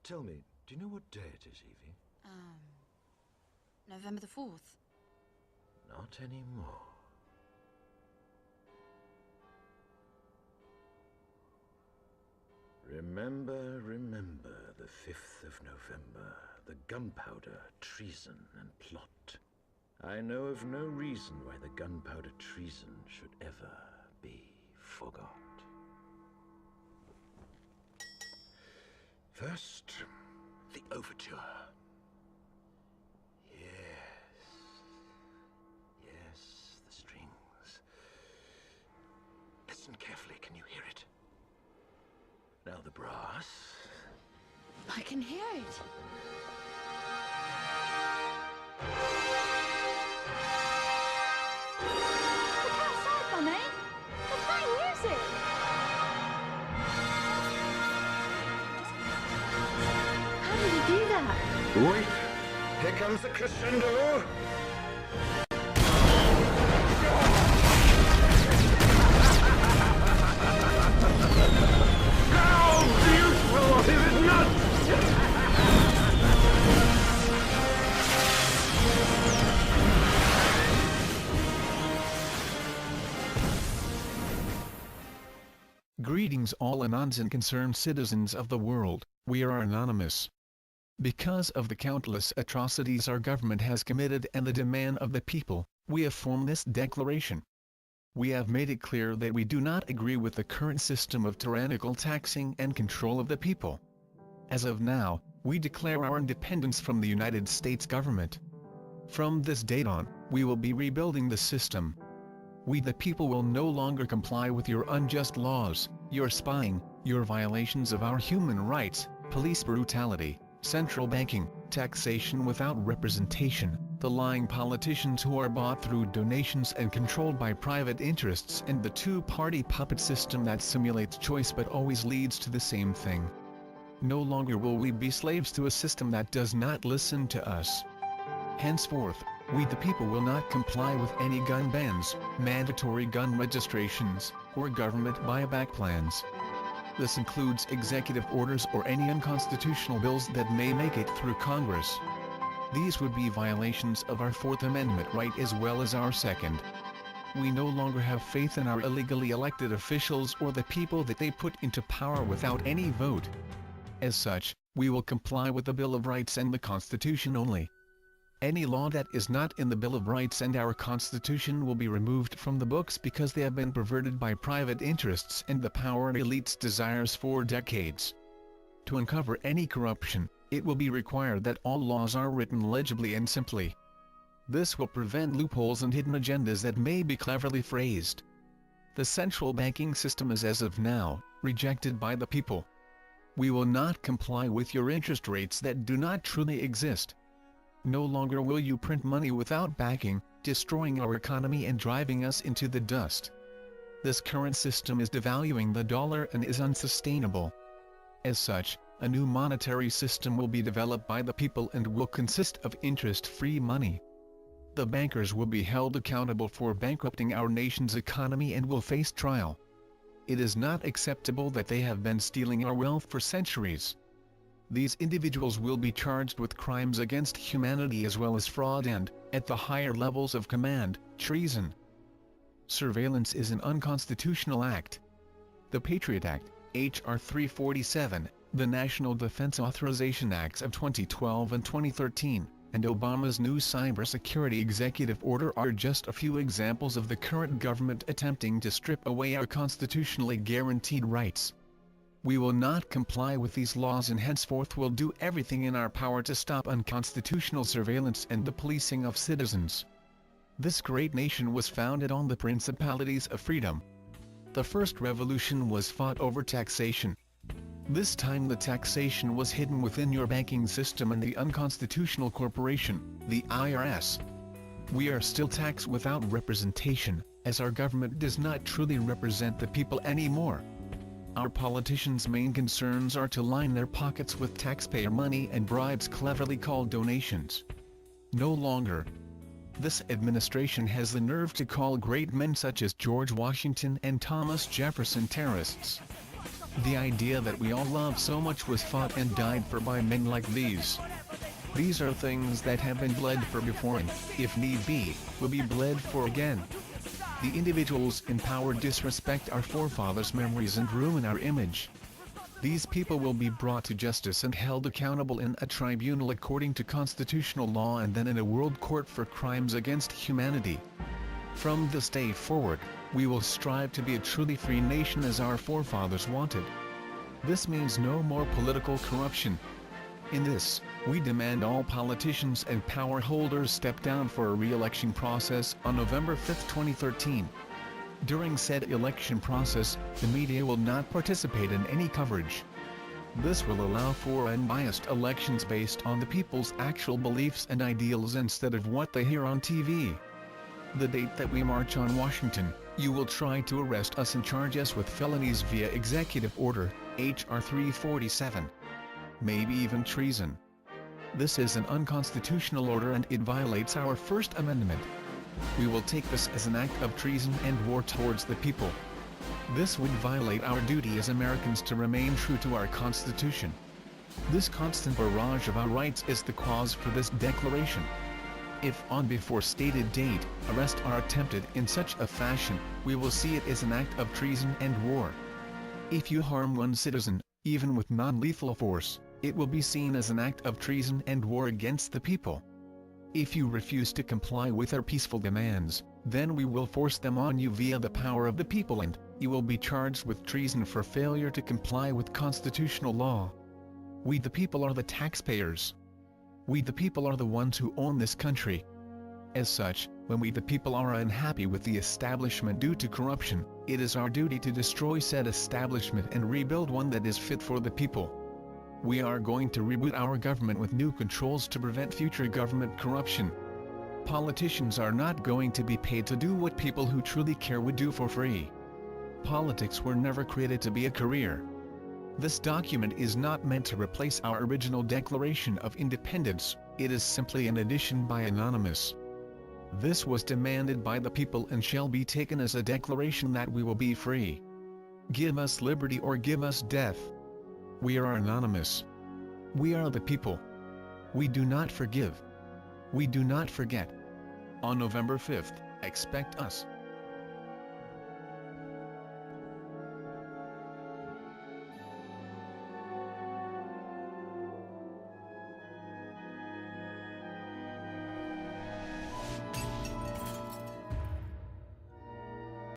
Tell me, do you know what day it is, Evie? November the 4th. Not anymore. Remember the 5th of November, the gunpowder, treason, and plot. I know of no reason why the gunpowder treason should ever be forgot. First, the overture. Yes, the strings. Listen carefully, can you hear it? Now the brass. I can hear it. Look outside, Mummy. They're playing music. How did he do that? Wait! Here comes the crescendo! How beautiful is it not? Greetings all anons and concerned citizens of the world, we are anonymous. Because of the countless atrocities our government has committed and the demand of the people, we have formed this declaration. We have made it clear that we do not agree with the current system of tyrannical taxing and control of the people. As of now, we declare our independence from the United States government. From this date on, we will be rebuilding the system. We the people will no longer comply with your unjust laws, your spying, your violations of our human rights, police brutality, central banking, taxation without representation, the lying politicians who are bought through donations and controlled by private interests, and the two-party puppet system that simulates choice but always leads to the same thing. No longer will we be slaves to a system that does not listen to us. Henceforth, we the people will not comply with any gun bans, mandatory gun registrations, or government buyback plans. This includes executive orders or any unconstitutional bills that may make it through Congress. These would be violations of our Fourth Amendment right as well as our Second. We no longer have faith in our illegally elected officials or the people that they put into power without any vote. As such, we will comply with the Bill of Rights and the Constitution only. Any law that is not in the Bill of Rights and our Constitution will be removed from the books because they have been perverted by private interests and the power elites' desires for decades. To uncover any corruption, it will be required that all laws are written legibly and simply. This will prevent loopholes and hidden agendas that may be cleverly phrased. The central banking system is as of now, rejected by the people. We will not comply with your interest rates that do not truly exist. No longer will you print money without backing, destroying our economy and driving us into the dust. This current system is devaluing the dollar and is unsustainable. As such, a new monetary system will be developed by the people and will consist of interest-free money. The bankers will be held accountable for bankrupting our nation's economy and will face trial. It is not acceptable that they have been stealing our wealth for centuries. These individuals will be charged with crimes against humanity as well as fraud and, at the higher levels of command, treason. Surveillance is an unconstitutional act. The Patriot Act, H.R. 347, the National Defense Authorization Acts of 2012 and 2013, and Obama's new cybersecurity executive order are just a few examples of the current government attempting to strip away our constitutionally guaranteed rights. We will not comply with these laws and henceforth will do everything in our power to stop unconstitutional surveillance and the policing of citizens. This great nation was founded on the principalities of freedom. The first revolution was fought over taxation. This time the taxation was hidden within your banking system and the unconstitutional corporation, the IRS. We are still taxed without representation, as our government does not truly represent the people anymore. Our politicians' main concerns are to line their pockets with taxpayer money and bribes cleverly called donations. No longer. This administration has the nerve to call great men such as George Washington and Thomas Jefferson terrorists. The idea that we all love so much was fought and died for by men like these. These are things that have been bled for before and, if need be, will be bled for again. The individuals in power disrespect our forefathers' memories and ruin our image. These people will be brought to justice and held accountable in a tribunal according to constitutional law and then in a world court for crimes against humanity. From this day forward, we will strive to be a truly free nation as our forefathers wanted. This means no more political corruption. In this, we demand all politicians and power holders step down for a re-election process on November 5, 2013. During said election process, the media will not participate in any coverage. This will allow for unbiased elections based on the people's actual beliefs and ideals instead of what they hear on TV. The date that we march on Washington, you will try to arrest us and charge us with felonies via Executive Order, H.R. 347. Maybe even treason. This is an unconstitutional order and it violates our First Amendment. We will take this as an act of treason and war towards the people. This would violate our duty as Americans to remain true to our Constitution. This constant barrage of our rights is the cause for this declaration. If on before stated date, arrests are attempted in such a fashion, we will see it as an act of treason and war. If you harm one citizen, even with non-lethal force, it will be seen as an act of treason and war against the people. If you refuse to comply with our peaceful demands, then we will force them on you via the power of the people and you will be charged with treason for failure to comply with constitutional law. We the people are the taxpayers. We the people are the ones who own this country. As such, when we the people are unhappy with the establishment due to corruption, it is our duty to destroy said establishment and rebuild one that is fit for the people. We are going to reboot our government with new controls to prevent future government corruption. Politicians are not going to be paid to do what people who truly care would do for free. Politics were never created to be a career. This document is not meant to replace our original Declaration of Independence, it is simply an addition by Anonymous. This was demanded by the people and shall be taken as a declaration that we will be free. Give us liberty or give us death. We are Anonymous. We are the people. We do not forgive. We do not forget. On November 5th, expect us.